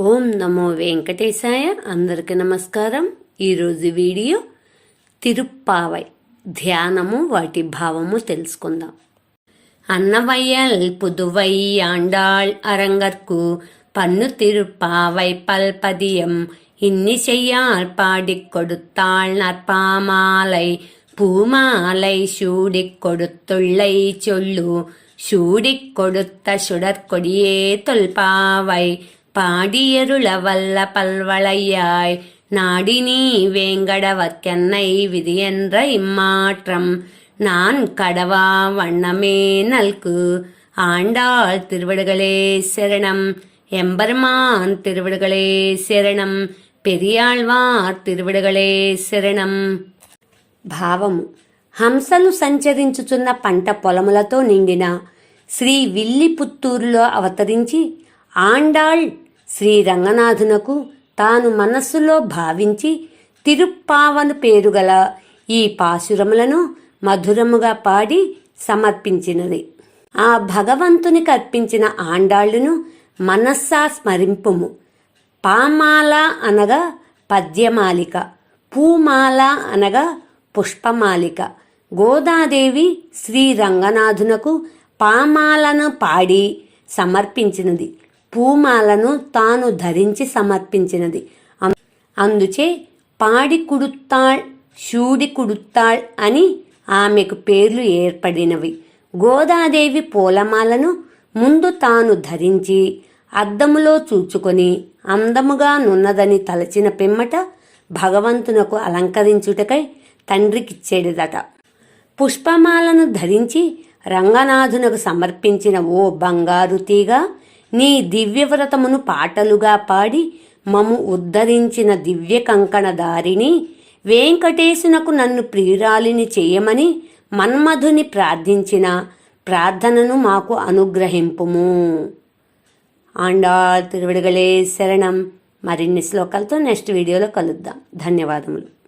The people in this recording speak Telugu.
ఓం నమో వెంకటేశాయ. అందరికి నమస్కారం. ఈరోజు వీడియో తిరుప్పావై ధ్యానము, వాటి భావము తెలుసుకుందాం. అన్నవయ్యల్ పుదువై ఆండాళ్ అరంగర్కు పన్ను తిరుప్పావై పల్పదియం ఇన్ని செய்யால் பாடிக் கொடுத்தாள் நற்பாமாலை பூமாலை சூடிக் கொடுத்துள்ளை சொல்லு சூடிக் கொடுத்த சுடற்கொடியே தொல்பாவை பாடியருள வல்ல பல்வளையாய் நாடினீ வேங்கடவர்க்கென்னை விதியென்ற இம்மாற்றம் நான் கடவா வண்ணமே நல்கு ஆண்டாள் திருவடிகளே శరణం. ఎంబర్మాన్ తిరువడిగళే శరణం. పెరియాళ్వార్ తిరువడిగళే శరణం. భావము: హంసలు సంచరించుచున్న పంట పొలములతో నిండిన శ్రీ విల్లిపుత్తూరులో అవతరించి ఆండాళ్ శ్రీ రంగనాథునకు తాను మనస్సులో భావించి తిరుప్పావను పేరుగల ఈ పాశురములను మధురముగా పాడి సమర్పించినది. ఆ భగవంతునికి అర్పించిన ఆండాళ్ళును మనస్సా స్మరింపుము. పామాల అనగా పద్యమాలిక, పూమాల అనగా పుష్పమాలిక. గోదాదేవి శ్రీ రంగనాథునకు పామాలను పాడి సమర్పించినది, పూమాలను తాను ధరించి సమర్పించినది. అందుచే పాడి కుడుత్తాళ్, శూడి కుడుత్తాళ్ అని ఆమెకు పేర్లు ఏర్పడినవి. గోదాదేవి పూలమాలను ముందు తాను ధరించి అద్దములో చూచుకొని అందముగా నున్నదని తలచిన పిమ్మట భగవంతునకు అలంకరించుటకై తండ్రికిచ్చేదట. పుష్పమాలను ధరించి రంగనాథునకు సమర్పించిన ఓ బంగారు తీగ, నీ దివ్యవ్రతమును పాటలుగా పాడి మము ఉద్ధరించిన దివ్య కంకణదారిని వెంకటేశునకు నన్ను ప్రియురాలిని చేయమని మన్మధుని ప్రార్థించిన ప్రార్థనను మాకు అనుగ్రహింపుము. ఆండాళ్ తిరువడిగళే శరణం. మరిన్ని శ్లోకాలతో నెక్స్ట్ వీడియోలో కలుద్దాం. ధన్యవాదములు.